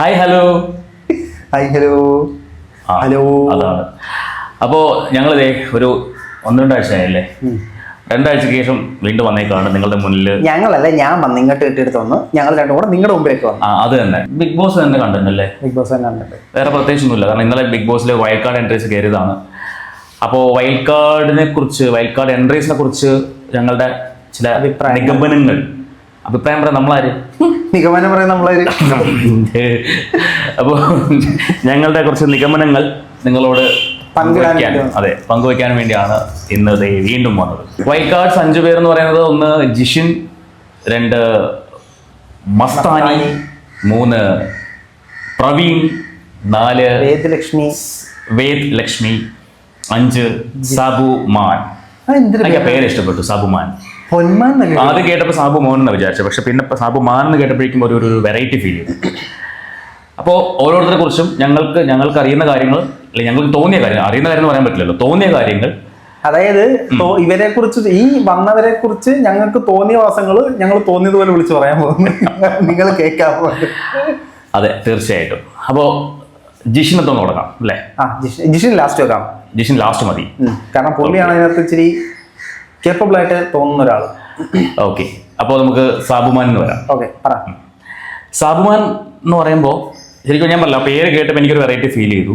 Hi hello hello hello. അതാണ്. അപ്പോൾ ഞങ്ങളിതേ ഒരു 1-2 ആഴ്ചയായല്ലേ, 2 ആഴ്ചയ്ക്ക് ശേഷം വീണ്ടും വന്നേക്കാണ് നിങ്ങളുടെ മുന്നിൽ. ഞങ്ങളല്ല, ഞാൻ വന്ന് ഇങ്ങോട്ട് കെട്ടിയെടുത്ത് വന്ന് ഞങ്ങൾ രണ്ടും കൂടെ നിങ്ങളുടെ മുമ്പിലേക്ക് വന്നു. അത് തന്നെ, ബിഗ് ബോസ് തന്നെ കണ്ടിട്ടുണ്ടല്ലേ? ബിഗ് ബോസ് തന്നെ കണ്ടിട്ട് വേറെ പ്രത്യേകിച്ചൊന്നുമില്ല. കാരണം ഇന്നലെ ബിഗ് ബോസിൽ വൈൽഡ് കാർഡ് എൻട്രീസ് കയറിയതാണ്. അപ്പോൾ വൈൽഡ് കാർഡ് എൻട്രീസിനെ കുറിച്ച് ഞങ്ങളുടെ ചില അഭിപ്രായം പറയാം. നമ്മളാര് നിഗമനം പറയാൻ നമ്മളൊരു അപ്പോൾ ഞങ്ങളുടെ കുറച്ച് നിഗമനങ്ങൾ നിങ്ങളോട് പങ്കുവയ്ക്കാൻ വേണ്ടിയാണ് ഇന്ന് വീണ്ടും വന്നത്. വൈൽഡ് കാർഡ്സ് 5 പേർ എന്ന് പറയുന്നത്: 1 ജിഷിൻ, 2 മസ്താനി, 3 പ്രവീൺ, 4 വേദ് ലക്ഷ്മി, 5 സാബുമാൻ. പേര് ഇഷ്ടപ്പെട്ടു, സാബുമാൻ. ആദ്യം കേട്ടപ്പോൾ സാബു മോൻ എന്ന് വിചാരിച്ചു, പക്ഷെ പിന്നെ സാബു മാൻ എന്ന് കേട്ടപ്പോഴേക്കും ഒരു വെറൈറ്റി ഫീൽ ചെയ്തു. അപ്പോൾ ഓരോരുത്തരെ കുറിച്ചും ഞങ്ങൾക്ക് അറിയുന്ന കാര്യങ്ങൾ, അല്ലെങ്കിൽ ഞങ്ങൾക്ക് തോന്നിയ കാര്യങ്ങൾ, അറിയുന്ന കാര്യം എന്ന് പറയാൻ പറ്റില്ലല്ലോ, തോന്നിയ കാര്യങ്ങൾ, അതായത് ഇവരെ കുറിച്ച്, ഈ വന്നവരെ കുറിച്ച് ഞങ്ങൾക്ക് തോന്നിയ വാസങ്ങൾ ഞങ്ങൾ തോന്നിയതുപോലെ വിളിച്ചു പറയാൻ പോകുന്നു. നിങ്ങൾ കേൾക്കാൻ പോകും. അതെ, തീർച്ചയായിട്ടും. അപ്പോൾ ജിഷിനൊക്കെ തുടങ്ങാം അല്ലേ? ജിഷിൻ ലാസ്റ്റ് വെക്കാം. ജിഷിൻ ലാസ്റ്റ് മതി, കാരണം പുള്ളിയാണ് അതിനകത്ത് ഇച്ചിരി കേപ്പബിൾ ആയിട്ട് തോന്നുന്ന ഒരാൾ. ഓക്കെ, അപ്പോൾ നമുക്ക് സാബുമാൻ എന്ന് വരാം. ഓക്കെ, പറ. സാബുമാൻ എന്ന് പറയുമ്പോൾ ശരിക്കും ഞാൻ പറഞ്ഞില്ല, പേര് കേട്ടപ്പോൾ എനിക്കൊരു വെറൈറ്റി ഫീൽ ചെയ്തു.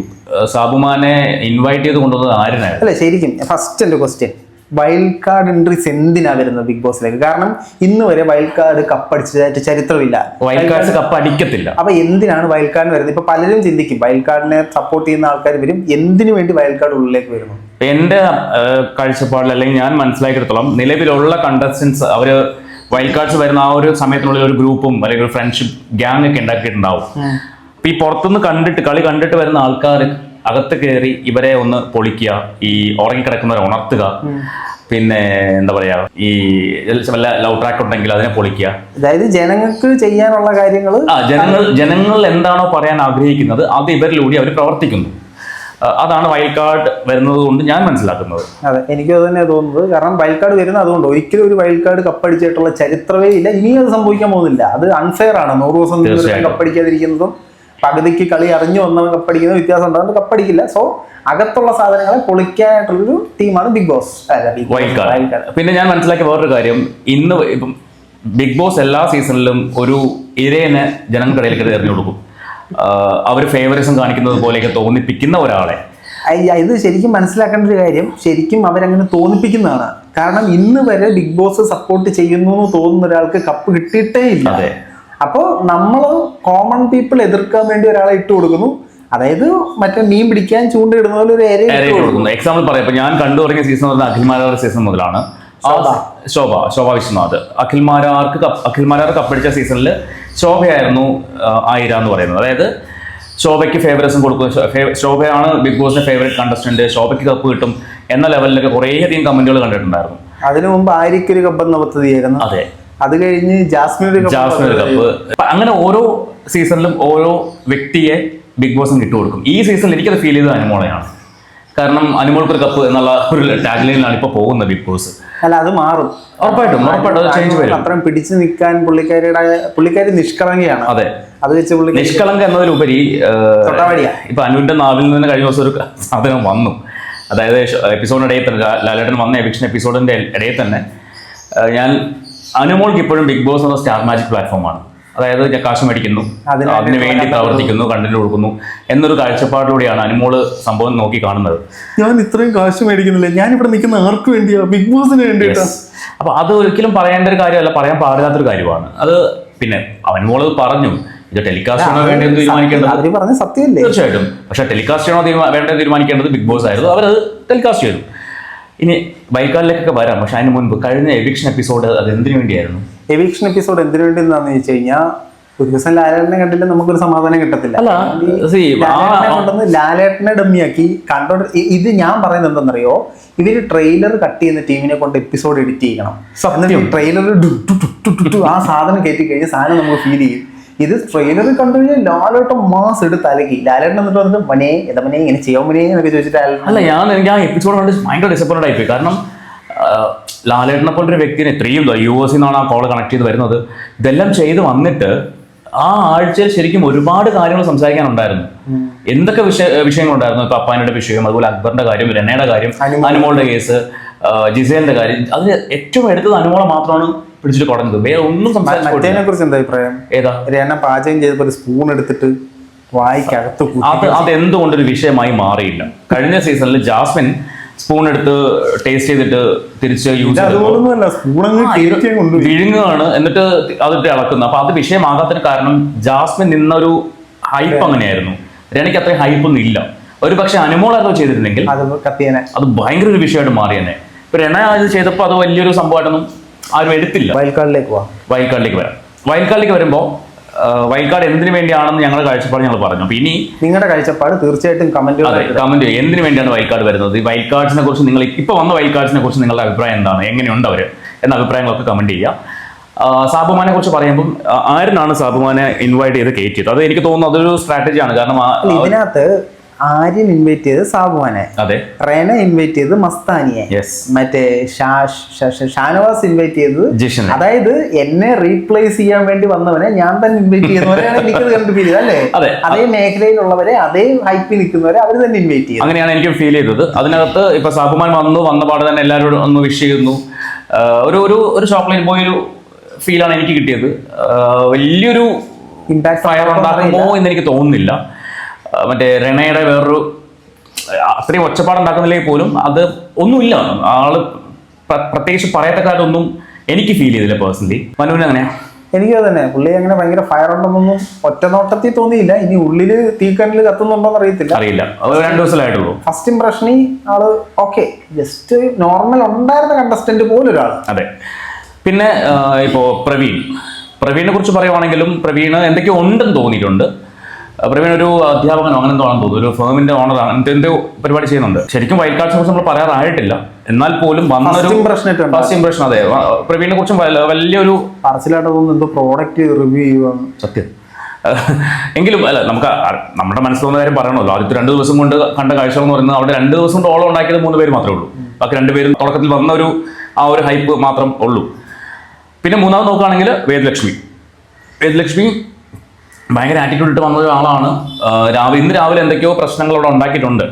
സാബുമാനെ ഇൻവൈറ്റ് ചെയ്ത് കൊണ്ടുവന്നത് ആര്യനായിരുന്നു. അല്ല, ശരിക്കും ഫസ്റ്റ് എൻ്റെ ക്വസ്റ്റ്യൻ, വൈൽഡ് കാർഡ് എൻട്രീസ് എന്തിനാ വരുന്നത് ബിഗ് ബോസിലേക്ക്? കാരണം ഇന്ന് വരെ വൈൽഡ് കാർഡ് കപ്പടിച്ചതായിട്ട് ചരിത്രമില്ല. വൈൽഡ് കാർഡ് കപ്പ് അടിക്കത്തില്ല. അപ്പൊ എന്തിനാണ് വൈൽഡ് കാർഡിന് വരുന്നത്? ഇപ്പൊ പലരും ചിന്തിക്കും, വൈൽഡ് കാർഡിനെ സപ്പോർട്ട് ചെയ്യുന്ന ആൾക്കാർ വരും, എന്തിനു വേണ്ടി വൈൽഡ് കാർഡ് ഉള്ളിലേക്ക് വരുന്നു? എന്റെ കാഴ്ചപ്പാടിൽ, അല്ലെങ്കിൽ ഞാൻ മനസ്സിലാക്കിയെടുത്തോളം, നിലവിലുള്ള കണ്ടസ്റ്റൻസ് അവര് വൈൽഡ് കാർഡ്സ് വരുന്ന ആ ഒരു സമയത്തിനുള്ളിൽ ഒരു ഗ്രൂപ്പും അല്ലെങ്കിൽ ഒരു ഫ്രണ്ട്ഷിപ്പ് ഗ്യാങ് ഒക്കെ ഉണ്ടാക്കിയിട്ടുണ്ടാവും. അപ്പൊ ഈ പുറത്തുനിന്ന് കളി കണ്ടിട്ട് വരുന്ന ആൾക്കാർ അകത്ത് കയറി ഇവരെ ഒന്ന് പൊളിക്കുക, ഈ ഉറങ്ങിക്കിടക്കുന്നവരെ ഉണർത്തുക, പിന്നെ എന്താ പറയാ, ഈ വല്ല ലവ് ട്രാക്ക് ഉണ്ടെങ്കിൽ അതിനെ പൊളിക്കുക. അതായത് ജനങ്ങൾക്ക് ചെയ്യാനുള്ള കാര്യങ്ങൾ, ജനങ്ങൾ എന്താണോ പറയാൻ ആഗ്രഹിക്കുന്നത് അത് ഇവരിലൂടെ അവർ പ്രവർത്തിക്കുന്നു. അതാണ് വൈൽഡ് കാർഡ് വരുന്നത് കൊണ്ട് ഞാൻ മനസ്സിലാക്കുന്നത്. അതെ, എനിക്കും അത് തന്നെ തോന്നുന്നത്. കാരണം വൈൽഡ് കാർഡ് വരുന്നത് അതുകൊണ്ട്, ഒരിക്കലും ഒരു വൈൽഡ് കാർഡ് കപ്പടിച്ചിട്ടുള്ള ചരിത്രമേ ഇല്ല, ഇനിയും അത് സംഭവിക്കാൻ പോകുന്നില്ല. അത് അൺഫെയർ ആണ്. 100 ദിവസം കപ്പടിക്കാതിരിക്കുന്നതും പകുതിക്ക് കളി അറിഞ്ഞു വന്നവൻ കപ്പടിക്കുന്നത് വ്യത്യാസം ഉണ്ട്. അതുകൊണ്ട് കപ്പടിക്കില്ല. സോ അകത്തുള്ള സാധനങ്ങളെ പൊളിക്കാനായിട്ടുള്ളൊരു ടീമാണ് ബിഗ് ബോസ്, വൈൽഡ് കാർഡ്. പിന്നെ ഞാൻ മനസ്സിലാക്കിയ വേറൊരു കാര്യം, ഇന്ന് ഇപ്പം ബിഗ് ബോസ് എല്ലാ സീസണിലും ഒരു ഇരേനെ ജനങ്ങൾക്കിടയിലേക്ക് എറിഞ്ഞു കൊടുക്കും. അവർ ഫേവറിസം കാണിക്കുന്നത് പോലെയൊക്കെ തോന്നിപ്പിക്കുന്ന ഒരാളെ. ഇത് ശരിക്കും മനസ്സിലാക്കേണ്ട ഒരു കാര്യം, ശരിക്കും അവരങ്ങനെ തോന്നിപ്പിക്കുന്നതാണ്. കാരണം ഇന്ന് വരെ ബിഗ് ബോസ് സപ്പോർട്ട് ചെയ്യുന്നു എന്ന് തോന്നുന്ന ഒരാൾക്ക് കപ്പ് കിട്ടിയിട്ടേ ഇല്ല. അപ്പോൾ നമ്മൾ കോമൺ പീപ്പിൾ എതിർക്കാൻ വേണ്ടി ഒരാളെ ഇട്ട് കൊടുക്കുന്നു. അതായത് മറ്റേ മീൻ പിടിക്കാൻ ചൂണ്ടിടുന്ന പോലെ ഒരു ഏരിയ കൊടുക്കുന്നു. എക്സാമ്പിൾ പറയാം, ഇപ്പൊ ഞാൻ കണ്ടു തുടങ്ങിയ സീസൺ പറഞ്ഞാൽ അഖിൽമാരാർ സീസൺ മുതലാണ്. ശോഭ വിശ്വനാഥ് അഖിൽമാരാർ കപ്പടിച്ച സീസണിൽ ശോഭയായിരുന്നു ആയിര എന്ന് പറയുന്നത്. അതായത് ശോഭയ്ക്ക് ഫേവറിസം കൊടുക്കും, ശോഭയാണ് ബിഗ് ബോസിന്റെ ഫേവറേറ്റ് കണ്ടസ്റ്റന്റ്, ശോഭയ്ക്ക് കപ്പ് കിട്ടും എന്ന ലെവലിലൊക്കെ കുറേയധികം കമന്റുകൾ കണ്ടിട്ടുണ്ടായിരുന്നു. അതിനു മുമ്പ് ആര്യക്കൊരു കപ്പെന്ന പദ്ധതിയായിരുന്നു. അതെ, അത് കഴിഞ്ഞ് ജാസ്മിനൊരു കപ്പ്. അങ്ങനെ ഓരോ സീസണിലും ഓരോ വ്യക്തിയെ ബിഗ് ബോസും കിട്ടുകൊടുക്കും. ഈ സീസണിൽ എനിക്കത് ഫീൽ ചെയ്തത് അനുമോളെയാണ്. കാരണം അനുമോൾക്കൊരു കപ്പ് എന്നുള്ള ഒരു ടാഗ്ലൈനിലാണ് ഇപ്പൊ പോകുന്നത് ബിഗ് ബോസ്. അല്ല, അത് മാറും ഉറപ്പായിട്ടും. ചേഞ്ച് വരും. അത്രയും പിടിച്ചു നിൽക്കാൻ പുള്ളിക്കാരി നിഷ്കളങ്കയാണ്. അതെ, അത് വെച്ച് നിഷ്കളങ്ക എന്നതിലുപരി ഇപ്പൊ അനുവിന്റെ നാവിൽ നിന്ന് കഴിഞ്ഞ ദിവസം ഒരു സാധനം വന്നു. അതായത് എപ്പിസോഡിന്റെ ഇടയിൽ തന്നെ, ലാലേട്ടൻ വന്ന എവിക്ഷൻ എപ്പിസോഡിന്റെ ഇടയിൽ തന്നെ, അനുമോൾക്ക് ഇപ്പോഴും ബിഗ് ബോസ് എന്ന സ്റ്റാർ മാജിക് പ്ലാറ്റ്ഫോമാണ്. അതായത് കാശ് മേടിക്കുന്നു, അതിനു വേണ്ടി പ്രവർത്തിക്കുന്നു, കണ്ടന്റ് കൊടുക്കുന്നു എന്നൊരു കാഴ്ചപ്പാടിലൂടെയാണ് അനുമോള് സംഭവം നോക്കി കാണുന്നത്. ഞാൻ ഇത്രയും കാശ് മേടിക്കുന്നില്ല, ഞാൻ ഇവിടെ നിൽക്കുന്ന ആർക്ക് വേണ്ടിയാ? ബിഗ് ബോസിന് വേണ്ടിയിട്ടാ. അപ്പൊ അത് ഒരിക്കലും പറയേണ്ട ഒരു കാര്യമല്ല, പറയാൻ പാടില്ലാത്തൊരു കാര്യമാണ് അത്. പിന്നെ അനുമോള് പറഞ്ഞു, ഇത് ടെലികാസ്റ്റ് ചെയ്യണോ വേണ്ടത് തീരുമാനിക്കേണ്ടത് സത്യമല്ലേ? തീർച്ചയായിട്ടും. പക്ഷെ ടെലികാസ്റ്റ് ചെയ്യണോ വേണ്ടത് തീരുമാനിക്കേണ്ടത് ബിഗ് ബോസ് ആയിരുന്നു. അവരത് ടെലികാസ്റ്റ് ചെയ്തു. ഇനി വൈൽഡ് കാർഡിലേക്കൊക്കെ വരാം. പക്ഷെ അതിന് മുൻപ് കഴിഞ്ഞ എവിക്ഷൻ എപ്പിസോഡ് അത് എന്തിനു വേണ്ടിയായിരുന്നു? എവിക്ഷൻ എപ്പിസോഡ് എന്തിനു വേണ്ടി എന്താണെന്ന് ചോദിച്ചു കഴിഞ്ഞാൽ, ഒരു ദിവസം ലാലേട്ടനെ കണ്ടില്ല നമുക്കൊരു സമാധാനം കിട്ടത്തില്ല. ലാലേട്ടനെ ഡമ്മിയാക്കി കണ്ടോണ്ട്. ഇത് ഞാൻ പറയുന്നത് എന്താണെന്നറിയോ, ഇവര് ട്രെയിലർ കട്ട് ചെയ്യുന്ന ടീമിനെ കൊണ്ട് എപ്പിസോഡ് എഡിറ്റ് ചെയ്യണം. ട്രെയിലർ ആ സാധനം കയറ്റി കഴിഞ്ഞാൽ സാധനം നമുക്ക് ഫീൽ ചെയ്യും. ഇത് ട്രെയിലർ കണ്ടു കഴിഞ്ഞാൽ ലാലേട്ടൻ മാസ് എടുത്ത് അലക്കി. ലാലേട്ടൻ എന്നിട്ട് വന്നിട്ട് മനെ ഇങ്ങനെ ചെയ്യാമനെ എന്നൊക്കെ ചോദിച്ചിട്ട് അല്ല, എനിക്ക് ആ എപ്പിസോഡ് കണ്ട് ഭയങ്കര ഡിസപ്പോയിന്റഡ് ആയിപ്പോയി. കാരണം ലാലേട്ടനെ പോലൊരു വ്യക്തിനെ ഇത്രയും US നിന്നാണ് ആ കോൾ കണക്ട് ചെയ്ത് വരുന്നത്. ഇതെല്ലാം ചെയ്ത് വന്നിട്ട് ആ ആഴ്ചയിൽ ശരിക്കും ഒരുപാട് കാര്യങ്ങൾ സംസാരിക്കാനുണ്ടായിരുന്നു. എന്തൊക്കെ വിഷയങ്ങളുണ്ടായിരുന്നു. ഇപ്പൊ അപ്പാനിയുടെ വിഷയം, അതുപോലെ അക്ബറിന്റെ കാര്യം, രനയുടെ കാര്യം, അനുമോളുടെ കേസ്, ജിസേലിന്റെ കാര്യം. അതിൽ ഏറ്റവും എടുത്തത് അനുമോളെ മാത്രമാണ് പിടിച്ചിട്ട് കുറഞ്ഞത്. വേറെ ഒന്നും സംസാരിച്ചതിനെ കുറിച്ച് എന്താ അഭിപ്രായം? ഏതാ രന പാചകം ചെയ്തപ്പോൾ ഒരു സ്പൂൺ എടുത്തിട്ട് വായിക്കകത്ത് അത് എന്തുകൊണ്ടൊരു വിഷയമായി മാറിയില്ല? കഴിഞ്ഞ സീസണിൽ ജാസ്മിൻ സ്പൂൺ എടുത്ത് ടേസ്റ്റ് ചെയ്തിട്ട് തിരിച്ച് യൂസ് വിഴുങ്ങുകയാണ്, എന്നിട്ട് അതിട്ട് ഇളക്കുന്നത്. അപ്പൊ അത് വിഷയമാകാത്തതിന് കാരണം ജാസ്മിൻ നിന്നൊരു ഹൈപ്പ് അങ്ങനെയായിരുന്നു. രനയ്ക്ക് അത്രയും ഹൈപ്പൊന്നും ഇല്ല. ഒരു പക്ഷെ അനുമോളായിരുന്നു ചെയ്തിരുന്നെങ്കിൽ അത് ഭയങ്കര ഒരു വിഷയമായിട്ട് മാറിയെന്നെ. ഇപ്പൊ രണ ഇത് ചെയ്തപ്പോൾ അത് വലിയൊരു സംഭവമായിട്ടൊന്നും ആരും എടുത്തില്ല. വൈൽഡ് കാർഡിലേക്ക് വരാം. വൈൽഡ് കാർഡിലേക്ക് വരുമ്പോൾ വൈൽഡ് കാർഡ് എന്തിനു വേണ്ടിയാണെന്ന് ഞങ്ങളുടെ കാഴ്ചപ്പാട് ഞങ്ങൾ പറഞ്ഞു. അപ്പൊ ഇനി നിങ്ങളുടെ കാഴ്ചപ്പാട് തീർച്ചയായിട്ടും കമന്റ് ചെയ്യും. എന്തിനു വേണ്ടിയാണ് വൈൽഡ് കാർഡ് വരുന്നത്? ഈ വൈൽഡ് കാർഡ്സിനെ കുറിച്ച് നിങ്ങൾ ഇപ്പൊ വന്ന വൈൽഡ് കാർഡ്സിനെ കുറിച്ച് നിങ്ങളുടെ അഭിപ്രായം എന്താണ്? എങ്ങനെയുണ്ട് അവര് എന്ന അഭിപ്രായങ്ങളൊക്കെ കമന്റ് ചെയ്യുക. സാബുമാനെ കുറിച്ച് പറയുമ്പോൾ ആരിനാണ് സാബുമാനെ ഇൻവൈറ്റ് ചെയ്ത് കയറ്റിയത്? അത് എനിക്ക് തോന്നുന്നു അതൊരു സ്ട്രാറ്റജിയാണ്. കാരണം ഇതിനകത്ത് ആര്യൻ ഇൻവൈറ്റ് ചെയ്ത് സാബുമാനെ, അതെ, റേന ഇൻവൈറ്റ് ചെയ്ത് മസ്താനിയെ, മറ്റേ ഷാനവാസ് ഇൻവൈറ്റ് ചെയ്തത് ജിഷൻ. അതായത് എന്നെ റീപ്ലേസ് ചെയ്യാൻ വേണ്ടി വന്നവനെ ഞാൻ തന്നെ ഇൻവൈറ്റ് ചെയ്യുന്നവരെയാണ് എനിക്കത് കണ്ട് ഫീൽ ചെയ്തത്. അല്ലേ? അതേ മേഖലയിലുള്ളവരെ, അതേ ഹൈപ്പിൽ നിൽക്കുന്നവരെ അവർ തന്നെ ഇൻവൈറ്റ് ചെയ്തു. അങ്ങനെയാണ് എനിക്ക് ഫീൽ ചെയ്തത്. അതിനകത്ത് ഇപ്പൊ സാബുമാൻ വന്ന പാട് തന്നെ എല്ലാവരോടും ഒന്ന് വിഷ് ചെയ്യുന്നു. ഒരു ചോക്ലേറ്റ് ബോയ് ഒരു ഫീലാണ് എനിക്ക് കിട്ടിയത്. വലിയൊരു ഇമ്പാക്ട് ഫയർ ഉണ്ടാക്കുമോ എന്ന് എനിക്ക് തോന്നുന്നില്ല. മറ്റേ രണയുടെ വേറൊരു അത്രയും ഒച്ചപ്പാടുണ്ടാക്കുന്നില്ലെങ്കിൽ പോലും അത് ഒന്നുമില്ല. ആള് പ്രത്യേകിച്ച് പറയത്ത കാര്യമൊന്നും എനിക്ക് ഫീൽ ചെയ്തില്ല പേഴ്സണലി. മനുവിന് അങ്ങനെയാ? എനിക്ക് തന്നെ പുള്ളി അങ്ങനെ ഭയങ്കര ഫയർ ഉണ്ടെന്നൊന്നും ഒറ്റ നോട്ടത്തിൽ തോന്നിയില്ല. ഇനി ഉള്ളില് തീക്കണ്ണിൽ കത്തുന്നുണ്ടോന്ന് അറിയില്ല. 2 ദിവസമായിട്ടുള്ളൂ. ഫസ്റ്റ് ഇംപ്രഷനിൽ ആള് ഓക്കെ, ജസ്റ്റ് നോർമൽ ഉണ്ടായിരുന്ന കണ്ടസ്റ്റന്റ് പോലും ഒരാൾ. അതെ. പിന്നെ ഇപ്പോ പ്രവീണിനെ കുറിച്ച് പറയുവാണെങ്കിലും പ്രവീണ് എന്തൊക്കെയോ ഉണ്ടെന്ന് തോന്നിയിട്ടുണ്ട്. പ്രവീൺ ഒരു അധ്യാപകനോ അങ്ങനെ എന്തോ ആണെന്ന് തോന്നുന്നു, ഒരു ഫേമിന്റെ ഓണർ, അങ്ങനത്തെ എന്തോ പരിപാടി ചെയ്യുന്നുണ്ട്. ശരിക്കും വൈൽഡ് കാർഡ്സിനെ കുറിച്ച് നമ്മൾ പറയാറായിട്ടില്ല. എന്നാൽ പോലും വന്നൊരു ഫസ്റ്റ് ഇംപ്രഷൻ, അതെ, പ്രവീണിനെ കുറിച്ചും വലിയൊരു എന്തോ പ്രോഡക്റ്റ് റിവ്യൂ ചെയ്യുവാണ്. സത്യം. എങ്കിലും അല്ല, നമുക്ക് നമ്മുടെ മനസ്സിൽ തോന്നുന്ന കാര്യം പറയണമല്ലോ. ആദ്യത്തെ 2 ദിവസം കൊണ്ട് കണ്ട കാഴ്ചകൾ എന്ന് പറയുന്നത് അവിടെ 2 ദിവസം കൊണ്ട് ഓളം ഉണ്ടാക്കിയത് 3 പേര് മാത്രമേ ഉള്ളൂ. ബാക്കി 2 പേരും തുടക്കത്തിൽ വന്ന ഒരു ഹൈപ്പ് മാത്രം ഉള്ളൂ. പിന്നെ മൂന്നാമത് നോക്കുകയാണെങ്കിൽ വേദലക്ഷ്മി ഭയങ്കര ആറ്റിറ്റ്യൂഡ് ഇട്ട് വന്ന ഒരാളാണ്. ഇന്ന് രാവിലെ എന്തൊക്കെയോ പ്രശ്നങ്ങൾ അവിടെ ഉണ്ടാക്കിയിട്ടുണ്ട്.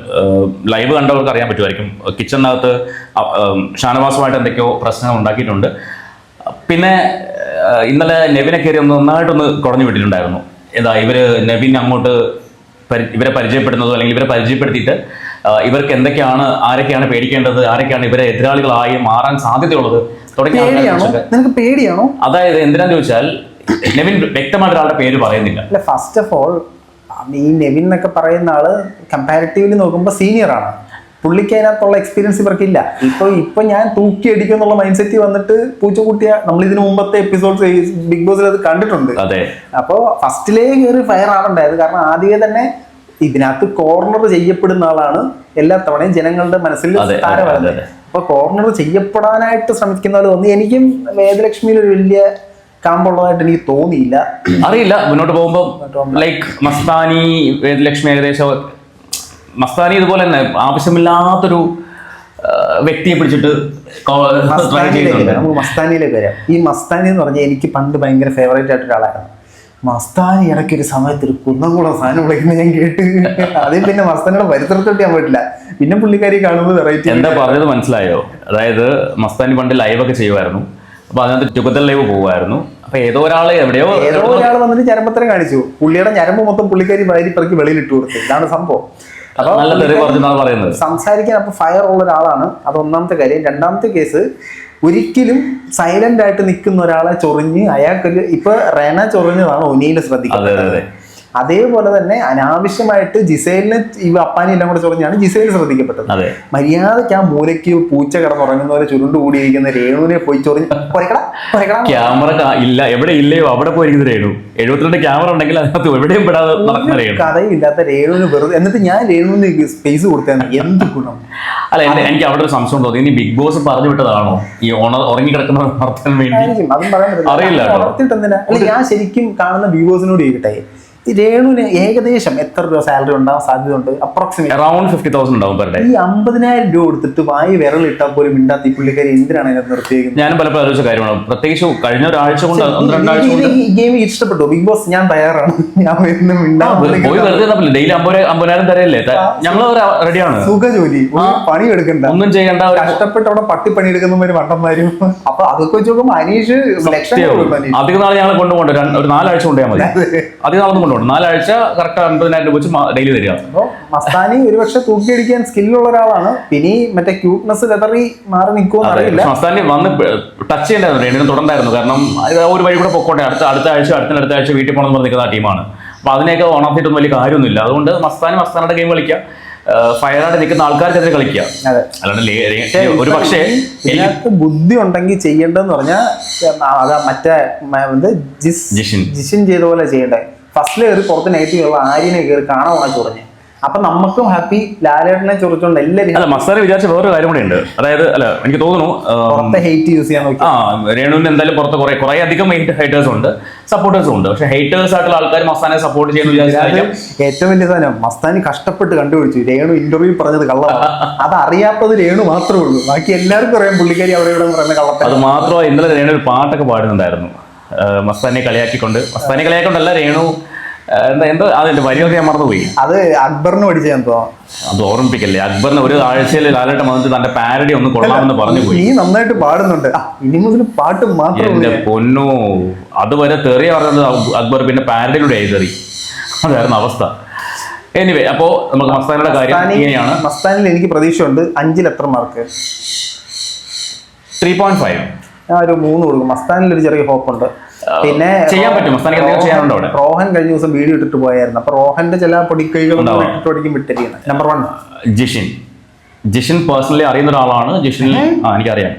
ലൈവ് കണ്ടവർക്ക് അറിയാൻ പറ്റുമായിരിക്കും. കിച്ചണിനകത്ത് ഷാനവാസുമായിട്ട് എന്തൊക്കെയോ പ്രശ്നങ്ങൾ ഉണ്ടാക്കിയിട്ടുണ്ട്. പിന്നെ ഇന്നലെ നെവിനെ കയറി നന്നായിട്ടൊന്ന് കുടഞ്ഞു വിട്ടിട്ടുണ്ടായിരുന്നു. നെവിൻ അങ്ങോട്ട് ഇവരെ പരിചയപ്പെടുന്നതോ അല്ലെങ്കിൽ ഇവരെ പരിചയപ്പെടുത്തിയിട്ട് ഇവർക്ക് ആരൊക്കെയാണ് പേടിക്കേണ്ടത്, ആരൊക്കെയാണ് ഇവരെ എതിരാളികളായി മാറാൻ സാധ്യതയുള്ളത് പേടിയാണോ? അതായത് എന്തിനാന്ന് ചോദിച്ചാൽ നെവിൻ വ്യക്തമായിട്ട് ഒരാളുടെ പേര് പറയുന്നില്ല. അല്ല, ഫസ്റ്റ് ഓഫ് ഓൾ ഈ നെവിൻ എന്നൊക്കെ പറയുന്ന ആള് കമ്പാരിറ്റീവ്ലി നോക്കുമ്പോൾ സീനിയർ ആണ്. പുള്ളിക്ക് അതിനകത്തുള്ള എക്സ്പീരിയൻസ് ഇവർക്കില്ല. ഇപ്പൊ ഞാൻ തൂക്കി അടിക്കും എന്നുള്ള മൈൻഡ് സെറ്റ് വന്നിട്ട് പൂച്ചക്കുട്ടിയ നമ്മൾ ഇതിനു മുമ്പത്തെ എപ്പിസോഡ്സ് ബിഗ് ബോസിൽ അത് കണ്ടിട്ടുണ്ട്. അപ്പോ ഫസ്റ്റിലേ കയറി ഫയർ ആവണ്ടായത്. കാരണം ആദ്യമേ തന്നെ ഇതിനകത്ത് കോർണർ ചെയ്യപ്പെടുന്ന ആളാണ് എല്ലാ തവണയും ജനങ്ങളുടെ മനസ്സിൽ താരമാകുന്നത്. അപ്പൊ കോർണർ ചെയ്യപ്പെടാനായിട്ട് ശ്രമിക്കുന്ന ആൾ തോന്നി. എനിക്കും വേദലക്ഷ്മിയിൽ ഒരു വലിയ കാമ്പുള്ളതായിട്ട് എനിക്ക് തോന്നിയില്ല. അറിയില്ല മുന്നോട്ട് പോകുമ്പോൾ. ലൈക്ക് മസ്താനി, വേദലക്ഷ്മി ഏകദേശം. മസ്താനി ഇതുപോലെ തന്നെ ആവശ്യമില്ലാത്തൊരു വ്യക്തിയെ പിടിച്ചിട്ട് നമുക്ക് മസ്താനിയിലേക്ക് വരാം. ഈ മസ്താനി എന്ന് പറഞ്ഞാൽ എനിക്ക് പണ്ട് ഭയങ്കര ഫേവറേറ്റ് ആയിട്ട് ഒരാളായിരുന്നു. മസ്താനി ഇടയ്ക്ക് ഒരു സമയത്ത് ഒരു കുന്നംകുളം സാധനം വിളിക്കുന്നത് ഞാൻ കേട്ട്. അതിൽ പിന്നെ മസ്താനിയുടെ പരിസരത്തോട്ട് ഞാൻ പോയിട്ടില്ല. പിന്നെ പുള്ളിക്കാരി കാണുമ്പോൾ വെറൈറ്റി. എന്താ പറഞ്ഞത് മനസ്സിലായോ? അതായത് മസ്താനി പണ്ട് ലൈവൊക്കെ ചെയ്യുമായിരുന്നു. അപ്പൊ അതിനകത്ത് ചുക്കത്തൽ ലൈവ് പോകുമായിരുന്നു. അപ്പൊ ഏതോ ഒരാൾ വന്നിട്ട് ഞരമ്പത്തരം കാണിച്ചു. പുള്ളിയുടെ ഞരമ്പ് മൊത്തം പുള്ളിക്കാരി വയറിപ്പറക്കി വെളിയിലിട്ട് കൊടുത്തു. ഇതാണ് സംഭവം. സംസാരിക്കാൻ അപ്പൊ ഫയർ ഉള്ള ഒരാളാണ്. അത് ഒന്നാമത്തെ കാര്യം. രണ്ടാമത്തെ കേസ്, ഒരിക്കലും സൈലന്റ് ആയിട്ട് നിൽക്കുന്ന ഒരാളെ ചൊറിഞ്ഞ് അയാൾക്കൊരു ഇപ്പൊ റേന ചൊറിഞ്ഞതാണ് ഒനിയിൽ ശ്രദ്ധിക്കുന്നത്. അതേപോലെ തന്നെ അനാവശ്യമായിട്ട് ജിസേലിന് അപ്പാനി എല്ലാം കൂടെ ചൊറിഞ്ഞാണ് ജിസേൽ ശ്രദ്ധിക്കപ്പെട്ടത്. മര്യാദയ്ക്ക് ആ മൂലയ്ക്ക് പൂച്ച കിടന്നുറങ്ങുന്നവരെ ചുരുണ്ട് കൂടിയിരിക്കുന്ന രേണുവിനെ പോയി ചൊറിഞ്ഞ് ക്യാമറ ഇല്ല, എവിടെ ഇല്ലയോ അവിടെ പോയിരിക്കുന്ന രേണു. 72 ക്യാമറ ഉണ്ടെങ്കിൽ അതിനകത്ത് എവിടെയും പെടാതെ നടക്കുന്ന രേണു. കഥയില്ലാത്ത രേണുവിന് വെറുതെ. എന്നിട്ട് ഞാൻ രേണുവിന് സ്പേസ് കൊടുത്തതാണ്. എന്ത് ഗുണം? അല്ല, എനിക്ക് അവിടെ ഒരു സംശയം തോന്നി. ഇനി ബിഗ് ബോസ് പറഞ്ഞു വിട്ടതാണോ ഈ ഉറങ്ങിക്കിടക്കുന്നവർ നടത്താൻ വേണ്ടി? അതും പറയാൻ പറ്റില്ല. അറിയില്ല. ഞാൻ ശരിക്കും കാണുന്ന ബിഗ് ബോസിനോട് ചോദിക്കട്ടെ, രേണുവിന് ഏകദേശം എത്ര രൂപ സാലറി ഉണ്ടാവാൻ സാധ്യതയുണ്ട്? അപ്രോക്സിമേറ്റ് അറൌണ്ട് 50,000 ഉണ്ടാവും പെർ ഡേ. ഈ 50,000 രൂപ കൊടുത്തിട്ട് വായി വിരലിട്ടാൽ പോലും മിണ്ടാത്ത ഈ പുള്ളിക്കാരി എന്തിനാണ് അതിനെ നിർത്തിയേക്കുന്നത്? ഞാനും പലപ്പോഴും ആലോചിച്ച കാര്യമാണ്, പ്രത്യേകിച്ച് കഴിഞ്ഞ ഒരാഴ്ച കൊണ്ട് രണ്ടാഴ്ച കൊണ്ട് ഈ ഗെയിം ഇഷ്ടപ്പെട്ടു. ബിഗ് ബോസ് ഞാൻ തയ്യാറാണ്, ഞാൻ വരുന്ന പോയി വെറുതെ ഡെയിലി 50,000 തരല്ലേ, ഞങ്ങൾ റെഡിയാണ്. സുഖ ജോലി, പണി എടുക്കണ്ട, ഒന്നും ചെയ്യേണ്ട. കഷ്ടപ്പെട്ട് അവിടെ പണി എടുക്കുന്നവര് വണ്ടന്മാരും. അപ്പൊ അതൊക്കെ വെച്ച് നോക്കുമ്പോ അനീഷ് അധിക നാൾ ഞങ്ങൾ കൊണ്ടുപോകണ്ട, ഒരു 4 ആഴ്ച കൊണ്ടുപോയാൽ മതി. അധിക നാളൊന്നും കൊണ്ടുപോകണം, 4 ആഴ്ച കറക്റ്റ് 50,000 രൂപ വെച്ച് ഡെയിലി തരിക. അപ്പൊ മസ്താനി ഒരുപക്ഷെ തൂക്കിയടിക്കാൻ സ്കില്ലുള്ള ഒരാളാണ്. പിന്നെ മറ്റേ ക്യൂട്ട്നെസ് ലെതറി മാറി നിൽക്കുമെന്ന് അറിയില്ല. മസ്താനി വന്ന് ടച്ച് ചെയ്യണ്ടായിരുന്നു, രണ്ടിനും തുടർന്നായിരുന്നു. കാരണം ഒരു വഴി കൂടെ പൊക്കോട്ടെ, അടുത്ത ആഴ്ച വീട്ടിൽ പോകണമെന്ന് പറഞ്ഞ് നിൽക്കുന്ന ടീമാണ്. അപ്പൊ അതിനെയൊക്കെ ഓണാക്കിയിട്ടൊന്നും വലിയ കാര്യമൊന്നുമില്ല. അതുകൊണ്ട് മസ്താനിയുടെ ഗെയിം കളിക്കുക, ഫയറായിട്ട് നിൽക്കുന്ന ആൾക്കാർക്കെതിരെ കളിക്കുക. അല്ലാണ്ട് ഒരു പക്ഷേ ഇതിനകത്ത് ബുദ്ധി ഉണ്ടെങ്കിൽ ചെയ്യേണ്ടതെന്ന് പറഞ്ഞാൽ അതാ മറ്റേ ജിഷിൻ ചെയ്ത പോലെ ചെയ്യണ്ടേ. ഫസ്റ്റില് കയറി പുറത്ത് നെഗറ്റീവ് ഉള്ള ആര്യനെ കയറി കാണാൻ ചൊറിഞ്ഞ്. അപ്പൊ നമുക്കും ഹാപ്പി, ലാലേട്ടനെ ചൊറിച്ചോണ്ട് എല്ലാവരും. അല്ല, മസ്താനി വിചാരിച്ച വേറൊരു കാര്യം കൂടെ ഉണ്ട്. അതായത് എനിക്ക് തോന്നുന്നു ഹെയ്റ്റ് യൂസ് ചെയ്യാൻ നോക്കി. രേണുവിന് എന്തായാലും പുറത്ത് കുറെ അധികം ഹേറ്റേഴ്സ് ഉണ്ട്, സപ്പോർട്ടേഴ്സും ഉണ്ട്. പക്ഷെ ഹേറ്റേഴ്സ് ആയിട്ടുള്ള ആൾക്കാർ മസ്താനെ സപ്പോർട്ട് ചെയ്യുന്ന വിചാരിച്ചാൽ ഏറ്റവും വലിയ സാധനം മസ്താനി കഷ്ടപ്പെട്ട് കണ്ടുപിടിച്ചു. രേണു ഇന്റർവ്യൂ പറഞ്ഞത് കള്ളമാണ്. അത് അറിയാത്തത് രേണു മാത്രമേ ഉള്ളൂ. ബാക്കി എല്ലാവർക്കും അറിയാം പുള്ളിക്കാരി അവിടെ ഇവിടെ പറയുന്ന കള്ളത്തെ. അത് മാത്രമല്ല, ഇന്നലെ രേണു ഒരു പാട്ടൊക്കെ പാടുന്നുണ്ടായിരുന്നു മസ്താനെ കളിയാക്കിക്കൊണ്ടല്ല, രേണു എന്തോ അതിന്റെ വരിയൊക്കെ ഞാൻ മറന്നുപോയി. അത് അക്ബറിന് പഠിച്ചെന്തോ. അത് ഓർമ്മിപ്പിക്കല്ലേ, അക്ബറിന് ഒരു ആഴ്ചയിൽ ലാലേട്ടൻ വന്നിട്ട് തന്റെ പാരഡി ഒന്ന് കൊള്ളാമെന്ന് പറഞ്ഞു പോയി. നീ നന്നായിട്ട് പാടുന്നുണ്ട്, ഇനി മുതൽ പാട്ട് മാത്രം. എന്റെ പൊന്നോ, അതുവരെ തെറിയ പറഞ്ഞത് അക്ബർ, പിന്നെ പാരഡിയിലൂടെ തെറി. അതായിരുന്നു അവസ്ഥ. എനിവേ, അപ്പോ നമുക്ക് മസ്താനിയുടെ കാര്യം ഇങ്ങനെയാണ്. മസ്താനിൽ എനിക്ക് പ്രതീക്ഷയുണ്ട്. 5-ൽ എത്ര മാർക്ക്? 3.5. ഞാൻ ഒരു 3 കൊടുക്കും. മസ്താനിൽ ഒരു ചെറിയ ഹോപ്പ് ഉണ്ട്. പിന്നെ ചെയ്യാൻ പറ്റും, ചെയ്യാനുണ്ടോ അവിടെ? റോഹൻ കഴിഞ്ഞ ദിവസം വീഡിയോ ഇട്ടിട്ട് പോയായിരുന്നു. അപ്പൊ റോഹന്റെ ചില പൊടിക്കൈകൾ വിട്ടിരിക്കുന്നത്. നമ്പർ 1 ജിഷിൻ പേഴ്സണലി അറിയുന്ന ഒരാളാണ്. ജിഷിൻ എനിക്കറിയാം.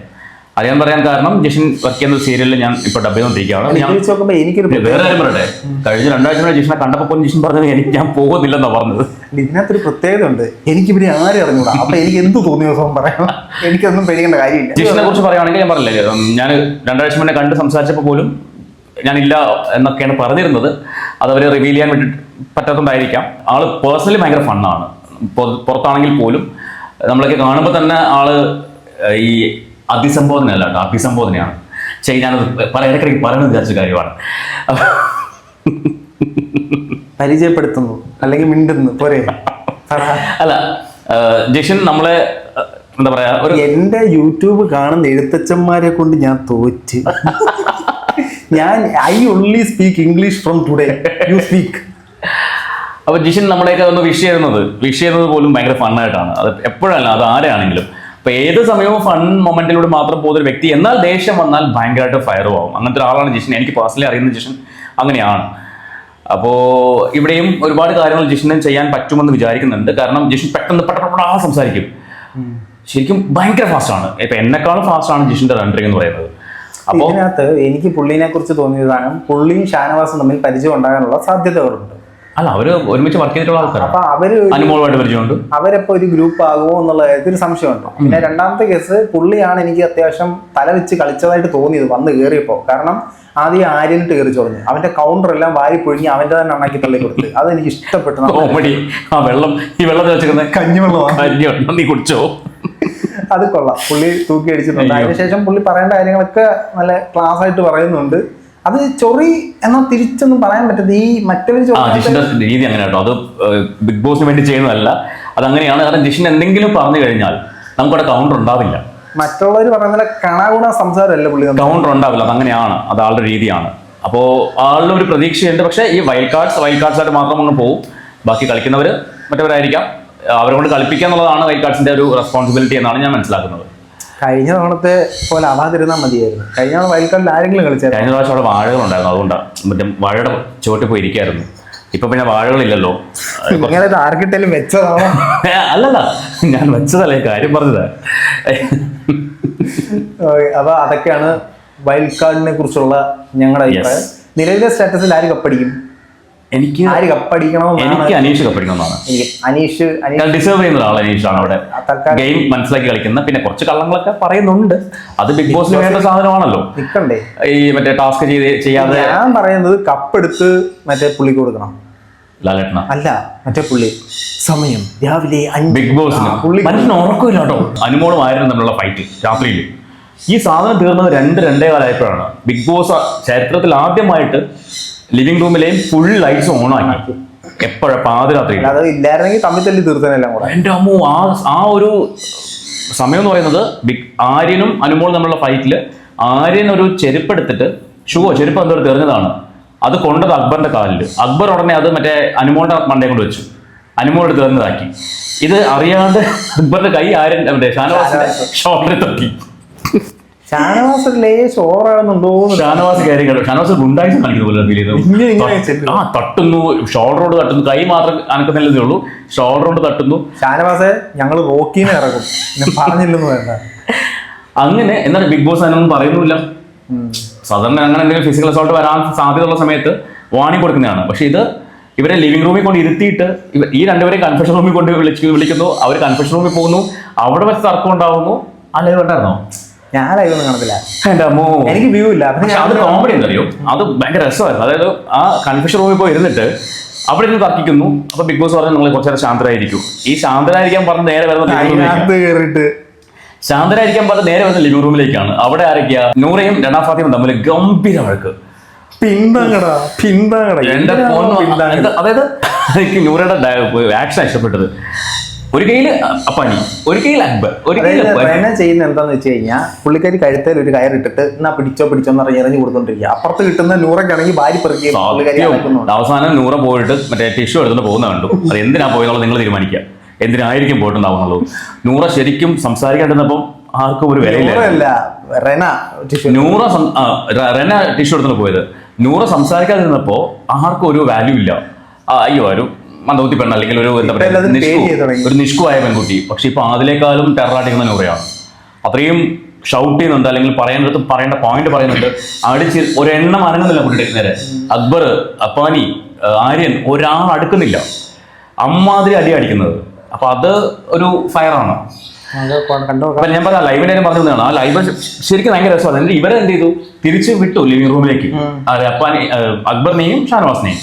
അറിയാൻ പറയാൻ കാരണം ജിഷിൻ വർക്ക് ചെയ്യുന്ന സീരിയലിൽ ഞാൻ ഇപ്പൊ ഡബ് ചെയ്തോണ്ടിരിക്കുകയാണ്. എനിക്കൊരു വേറെ കാര്യം പറയട്ടെ, കഴിഞ്ഞ 2 ആഴ്ച ജിഷിനെ കണ്ടപ്പോൾ പോലും ജിഷിൻ പറഞ്ഞത് ഞാൻ പോകുന്നില്ലെന്നാ പറഞ്ഞത്. ഇതിനകത്തൊരു പ്രത്യേകത ഉണ്ട്, എനിക്കിവരെ ആരും അറിഞ്ഞൂടാ. അപ്പൊ എനിക്ക് എന്ത് തോന്നിയ ദിവസം പറയാം, എനിക്കൊന്നും പേടിക്കേണ്ട കാര്യമില്ല. ജിഷിനെ കുറിച്ച് പറയുകയാണെങ്കിൽ ഞാൻ പറഞ്ഞില്ലേ, ഞാൻ 2 ആഴ്ച മുന്നേ കണ്ട് സംസാരിച്ചപ്പോൾ പോലും ഞാനില്ല എന്നൊക്കെയാണ് പറഞ്ഞിരുന്നത്. അതവരെ റിവീൽ ചെയ്യാൻ വേണ്ടി പറ്റാത്തതുകൊണ്ടായിരിക്കാം. ആള് പേഴ്സണലി ഭയങ്കര ഫണ്ണാണ്. പുറത്താണെങ്കിൽ പോലും നമ്മളൊക്കെ കാണുമ്പോൾ തന്നെ ആള് ഈ അഭിസംബോധനയല്ല കേട്ടോ, അഭിസംബോധനയാണ്. ഞാനത് ഇടയ്ക്കിടയ്ക്ക് പറയുന്നത് വിചാരിച്ച കാര്യമാണ്. പരിചയപ്പെടുത്തുന്നു അല്ലെങ്കിൽ മിണ്ടുന്നു പോരെ. അല്ല, ജിഷിൻ നമ്മളെ എന്താ പറയാ, എന്റെ യൂട്യൂബ് കാണുന്ന എഴുത്തച്ഛന്മാരെ കൊണ്ട് ഞാൻ തോറ്റ്. I only speak English from today. You speak. അപ്പൊ ജിഷിൻ നമ്മളെയൊക്കെ ഒന്ന് വിഷ് ചെയ്യുന്നത് പോലും ഭയങ്കര ഫണ്ണായിട്ടാണ്. അത് എപ്പോഴല്ല, അത് ആരാണെങ്കിലും. അപ്പൊ ഏത് സമയവും ഫൺ മൊമെന്റിലൂടെ മാത്രം പോകുന്നൊരു വ്യക്തി, എന്നാൽ ദേഷ്യം വന്നാൽ ഭയങ്കരമായിട്ട് ഫയറും ആവും. അങ്ങനത്തെ ഒരാളാണ് ജിഷിൻ. എനിക്ക് പേഴ്സണലി അറിയുന്ന ജിഷിൻ അങ്ങനെയാണ്. അപ്പോൾ ഇവിടെയും ഒരുപാട് കാര്യങ്ങൾ ജിഷിനും ചെയ്യാൻ പറ്റുമെന്ന് വിചാരിക്കുന്നുണ്ട്. കാരണം ജിഷിൻ പെട്ടെന്ന് സംസാരിക്കും. ശരിക്കും ഭയങ്കര ഫാസ്റ്റാണ്. ഇപ്പൊ എന്നെക്കാളും ഫാസ്റ്റാണ് ജിഷിന്റെ റണ്ടറിംഗ് എന്ന് പറയുന്നത്. അപ്പോൾ ഇതിനകത്ത് എനിക്ക് പുള്ളിനെ കുറിച്ച് തോന്നിയതാണ്, പുള്ളിയും ഷാനവാസും തമ്മിൽ പരിചയം ഉണ്ടാകാനുള്ള സാധ്യതകളുണ്ട്. അല്ല, അവര് ഒരുമിച്ച് വർക്ക് ചെയ്തിട്ടുള്ള ആൾക്കാരാണ്. അപ്പൊ അനുമോളുമായിട്ട് പരിചയമുണ്ട്. അവരപ്പോ ഒരു ഗ്രൂപ്പ് ആകുമോ എന്നുള്ള ഒരു സംശയമുണ്ട്. പിന്നെ രണ്ടാമത്തെ കേസ്, പുള്ളിയാണ് എനിക്ക് അത്യാവശ്യം തല വെച്ച് കളിച്ചതായിട്ട് തോന്നിയത് വന്ന് കയറിയപ്പോ. കാരണം ആദ്യം ആര്യനിട്ട് കയറി ചൊറിഞ്ഞു, അവന്റെ കൗണ്ടർ എല്ലാം വാരി പൊഴിഞ്ഞ് അവന്റെ തന്നെ അണ്ണാക്കി തള്ളി കൊടുത്ത്. അത് എനിക്ക് ഇഷ്ടപ്പെട്ടു. ഈ വെള്ളം കഞ്ഞിവെള്ളം നീ കുടിച്ചോ? അത് കൊള്ളാം, പുള്ളി തൂക്കി അടിച്ചിട്ടുണ്ട്. അതിനുശേഷം പുള്ളി പറയേണ്ട കാര്യങ്ങളൊക്കെ നല്ല ക്ലാസ് ആയിട്ട് പറയുന്നുണ്ട്. അത് ചൊറി എന്നാൽ തിരിച്ചൊന്നും പറയാൻ പറ്റത്തില്ല. ഈ മറ്റൊരു രീതി അങ്ങനെ കേട്ടോ, അത് ബിഗ് ബോസിന് വേണ്ടി ചെയ്യുന്നതല്ല, അതങ്ങനെയാണ്. കാരണം ജിഷിൻ എന്തെങ്കിലും പറഞ്ഞു കഴിഞ്ഞാൽ നമുക്കവിടെ കൗണ്ടർ ഉണ്ടാവില്ല. മറ്റുള്ളവർ പറയുന്ന കണാഗുണ സംസാരമല്ല പുള്ളി, കൗണ്ടർ ഉണ്ടാവില്ല. അതങ്ങനെയാണ്, അത് ആളുടെ രീതിയാണ്. അപ്പോൾ ആളുടെ ഒരു പ്രതീക്ഷയുണ്ട്. പക്ഷേ ഈ വൈൽഡ് കാർഡ്സ് ആയിട്ട് മാത്രം അങ്ങ് പോകും. ബാക്കി കളിക്കുന്നവർ മറ്റവരായിരിക്കാം. അവരെ കൊണ്ട് കളിപ്പിക്കുക എന്നുള്ളതാണ് വൈൽഡ് കാർഡ്സിന്റെ ഒരു റെസ്പോൺസിബിലിറ്റി എന്നാണ് ഞാൻ മനസ്സിലാക്കുന്നത്. കഴിഞ്ഞ തവണത്തെ പോലെ ആവാതിരുന്നാൽ മതിയായിരുന്നു. കഴിഞ്ഞ തവണ വൈൽഡ് കാർഡിൽ ആരെങ്കിലും കളിച്ചാൽ. കഴിഞ്ഞ പ്രാവശ്യം അവിടെ വാഴകളുണ്ടായിരുന്നു, അതുകൊണ്ടാണ് മറ്റേ വാഴയുടെ ചുവട്ടിൽ പോയി ഇരിക്കായിരുന്നു. ഇപ്പൊ പിന്നെ വാഴകളില്ലല്ലോ. ആർക്കിട്ടേലും വെച്ചതാണോ? അല്ലല്ല, ഞാൻ വെച്ചതല്ലേ, കാര്യം പറഞ്ഞതാ. അപ്പൊ അതൊക്കെയാണ് വൈൽഡ് കാർഡിനെ കുറിച്ചുള്ള ഞങ്ങളുടെ അഭിപ്രായം. നിലവിലെ സ്റ്റാറ്റസിൽ ആര് കപ്പടിക്കും? എനിക്ക് അനീഷ് കപ്പടിക്കണമെന്നാണ്. അനീഷ് ഡിസേർവ് ചെയ്യുന്ന ഒരാൾ അനീഷാണ്. അവിടെ ഗെയിം മനസ്സിലാക്കി കളിക്കുന്ന, പിന്നെ കുറച്ച് കള്ളങ്ങളൊക്കെ പറയുന്നുണ്ട്. അത് ബിഗ് ബോസിൽ വേണ്ട സാധനമാണല്ലോ. നിൽക്കണ്ടേ ഈ മറ്റേ ടാസ്ക് ചെയ്യാതെ. ഞാൻ പറയുന്നത് കപ്പെടുത്ത് മറ്റേ പുള്ളിക്ക് കൊടുക്കണം. ലാലേട്ടന അല്ല മറ്റേ പുള്ളി സമയം രാവിലെ 5. ബിഗ് ബോസിന് മനുഷ്യന് ഉറക്കമില്ല കേട്ടോ. അനുമോളും ആയിരുന്നു തമ്മിലുള്ള ഫൈറ്റ് രാത്രിയിൽ. ഈ സാധനം തീർന്നത് 2-2 കാലമായപ്പോഴാണ് ബിഗ് ബോസ് ചരിത്രത്തിൽ ആദ്യമായിട്ട് ലിവിംഗ് റൂമിലെയും ഫുൾ ലൈറ്റ്സ് ഓൺ ആക്കി. എപ്പോഴാ? പാതിരാത്രി. അത് ഇല്ലായിരുന്നെങ്കിൽ തമ്മിൽ തല്ലി തീർത്തനെല്ലാം കൂടെ. എൻ്റെ അമ്മോ, ആ ഒരു സമയം എന്ന് പറയുന്നത് ആര്യനും അനുമോളും തമ്മിലുള്ള ഫൈറ്റിൽ ആര്യൻ ഒരു ചെരുപ്പെടുത്തിട്ട് ചെരുപ്പ് എന്തോ തെറിഞ്ഞതാണ്. അത് കൊണ്ടത് അക്ബറിന്റെ കാലിൽ. അക്ബർ ഉടനെ അത് മറ്റേ അനുമോളുടെ മണ്ടയെ കൊണ്ട് വെച്ചു. അനുമോളോട് തീർന്നതാക്കി. ഇത് അറിയാണ്ട് അക്ബറിന്റെ കൈ ആര്യൻ ഷാനവാസിന്റെ ഷോൾഡറിൽ തട്ടി. ഷാനവാസ് ചോറാകുന്നുണ്ടോ? ഷാനവാസ് കയറി ഷാനവാസ് ഗുണ്ടായിസം കാണിക്കുന്നത് ആ തട്ടുന്നു, ഷോൾഡറോട് തട്ടുന്നു. കൈ മാത്രം അനക്കുന്നില്ലെന്നേ ഉള്ളൂ, ഷോൾഡറോട് തട്ടുന്നു. ഷാനവാസെ ഞങ്ങൾ റോക്കീനെ ഇറക്കും, പറഞ്ഞില്ലെന്ന് വേണ്ട. അങ്ങനെ എന്താണ് ബിഗ് ബോസ് അതിനൊന്നും പറയുന്നില്ല. സാധാരണ അങ്ങനെ എന്തെങ്കിലും ഫിസിക്കൽ അസോൾട്ട് വരാൻ സാധ്യതയുള്ള സമയത്ത് വാണിംഗ് കൊടുക്കുന്നതാണ്. പക്ഷെ ഇത് ഇവരെ ലിവിംഗ് റൂമിൽ കൊണ്ട് ഇരുത്തിയിട്ട് ഈ രണ്ടുപേരെ കൺഫെഷൻ റൂമിൽ കൊണ്ട് വിളിക്കുന്നു. അവർ കൺഫെഷൻ റൂമിൽ പോകുന്നു, അവിടെ വെച്ച് തർക്കം ഉണ്ടാവുന്നു. അല്ലെങ്കിൽ ഉണ്ടായിരുന്നോ? ഞാൻ ലൈവൊന്നും കാണത്തില്ല, എന്റെ അമ്മോ, എനിക്ക് വ്യൂ ഇല്ല. അത് കോമഡി എന്തറിയോ, അത് ഭയങ്കര രസമായിരുന്നു. അതായത് ആ കൺഫെഷൻ റൂമിൽ പോയി ഇരുന്നിട്ട് അവിടെ നിന്ന് തർക്കിക്കുന്നു. അപ്പൊ ബിഗ് ബോസ് പറഞ്ഞു നിങ്ങൾ കുറച്ചു നേരം ശാന്തരായിരിക്കും. ഈ ശാന്തരായിരിക്കാൻ പറഞ്ഞ് നേരെ വരുന്ന ശാന്തരായിരിക്കാൻ പറഞ്ഞ നേരെ വന്ന ലിവിംഗ് റൂമിലേക്കാണ്. അവിടെ ആരൊക്കെയാ? നൂറയും രണ്ടാം ഫാത്തിമയും തമ്മിൽ ഗംഭീര വഴക്ക്. അതായത് എനിക്ക് നൂറയുടെ ആക്ഷൻ ഇഷ്ടപ്പെട്ടത്. ഒരു കയ്യിൽ അപ്പാനി, ഒരു കയ്യിൽ അക്ബർ, ഒരു കയ്യിൽ ചെയ്യുന്ന എന്താന്ന് വെച്ച് കഴിഞ്ഞാൽ പുള്ളിക്കാരി കഴുത്തേൽ ഒരു കയറിട്ടിട്ട് എന്നാ പിടിച്ചോ എന്ന് എറിഞ്ഞു കൊടുത്തോണ്ടിരിക്കുക. അപ്പുറത്ത് കിട്ടുന്ന നൂറൊക്കെയാണെങ്കിൽ ഭാര്യ പെറുക്കി. അവസാനം നൂറ പോയിട്ട് മറ്റേ ടിഷ്യൂ എടുത്തുകൊണ്ട് പോകുന്ന കണ്ടു. അത് എന്തിനാ പോയെന്നുള്ളത് നിങ്ങൾ തീരുമാനിക്കുക. എന്തിനായിരിക്കും പോയിട്ടുണ്ടാവുന്നുള്ളൂ. നൂറ ശരിക്കും സംസാരിക്കാണ്ടിരുന്നപ്പം ആർക്കും ഒരു വിലയില്ല. നൂറ ടിഷ്യൂ എടുത്തോണ്ട് പോയത്. നൂറ സംസാരിക്കാതിരുന്നപ്പോ ആർക്കും ഒരു വാല്യൂ ഇല്ല. അയ്യോ ഒരു മന്ദബുദ്ധി പെണ്ണ, അല്ലെങ്കിൽ ഒരു എന്താ പറയുക ഒരു നിഷ്കുവായ പെൺകുട്ടി. പക്ഷെ ഇപ്പൊ അതിലേക്കാളും ടെററാട്ടിക്കുന്ന നൂറയാണ്. അത്രയും ഷൗട്ട് ചെയ്യുന്നുണ്ട്, അല്ലെങ്കിൽ പറയേണ്ട പോയിന്റ് പറയുന്നുണ്ട്. അടിച്ച് ഒരെണ്ണം അനങ്ങുന്നില്ല പുള്ളിയുടെ നേരെ. അക്ബർ, അപ്പാനി, ആര്യൻ ഒരാൾ അടുക്കുന്നില്ല. അമ്മാതിരി അടി അടിക്കുന്നത്. അപ്പൊ അത് ഒരു ഫയറാണ്. അപ്പൊ ഞാൻ പറഞ്ഞ ലൈവിന്റെ പറഞ്ഞതാണ്. ആ ലൈവ് ശരിക്കും ഭയങ്കര രസമാണ്. എന്നിട്ട് ഇവരെ എന്ത് ചെയ്തു, തിരിച്ചു വിട്ടു ലിവിംഗ് റൂമിലേക്ക്. അപ്പാനി, അക്ബറിനെയും ഷാനവാസിനെയും.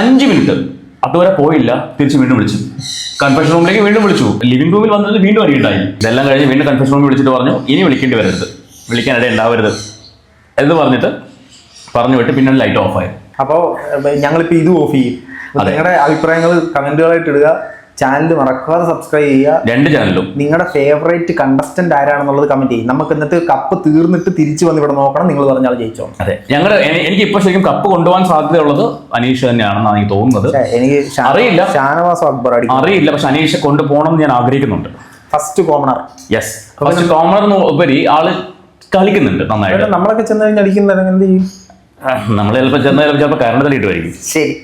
5 മിനിറ്റ് അതുവരെ പോയില്ല, തിരിച്ച് വീണ്ടും വിളിച്ചു. കൺഫെഷൻ റൂമിലേക്ക് വീണ്ടും വിളിച്ചു. ലിവിംഗ് റൂമിൽ വന്നിട്ട് വീണ്ടും അടിയുണ്ടായി. ഇതെല്ലാം കഴിഞ്ഞ് വീണ്ടും കൺഫെഷൻ റൂമിൽ വിളിച്ചിട്ട് പറഞ്ഞു ഇനി വിളിക്കേണ്ടി വരരുത്, വിളിക്കാനിട ഉണ്ടാവരുത് എന്ന് പറഞ്ഞിട്ട് പറഞ്ഞു വിട്ട് പിന്നെ ലൈറ്റ് ഓഫ് ആയി. അപ്പോൾ ഞങ്ങളിപ്പോൾ ഇത് ഓഫ് ചെയ്യും. നിങ്ങളുടെ അഭിപ്രായങ്ങൾ കമന്റുകളായിട്ട് ഇടുക. ചാനൽ മറക്കാതെ സബ്സ്ക്രൈബ് ചെയ്യുക. 2 ചാനലും നിങ്ങളുടെ ഫേവറേറ്റ് കണ്ടസ്റ്റന്റ് ആരാണെന്നുള്ളത് കമന്റ് ചെയ്യും. നമുക്ക് എന്നിട്ട് കപ്പ് തീർന്നിട്ട് തിരിച്ചു വന്ന് ഇവിടെ നോക്കണം. നിങ്ങൾ പറഞ്ഞാൽ ജയിച്ചോ. അതെ, എനിക്ക് ഇപ്പൊ ശരിക്കും കപ്പ് കൊണ്ടുപോകാൻ സാധ്യതയുള്ളത് അനീഷ് തന്നെയാണെന്നാണ് എനിക്ക് തോന്നുന്നത്. എനിക്ക് അറിയില്ല, ഷാനവാസ് അക്ബർ അറിയില്ല. പക്ഷെ അനീഷ് കൊണ്ടുപോകണം എന്ന് ഞാൻ ആഗ്രഹിക്കുന്നുണ്ട്. First commoner. Yes, first commoner ഉപരി ആള് കളിക്കുന്നുണ്ട് നന്നായിട്ട്. നമ്മളൊക്കെ ചെന്ന് കഴിഞ്ഞാൽ അടിക്കുന്ന എന്ത് ചെയ്യും? നമ്മൾ ചിലപ്പോൾ കറണ്ട് തള്ളിയിട്ട് വരും. ശരി.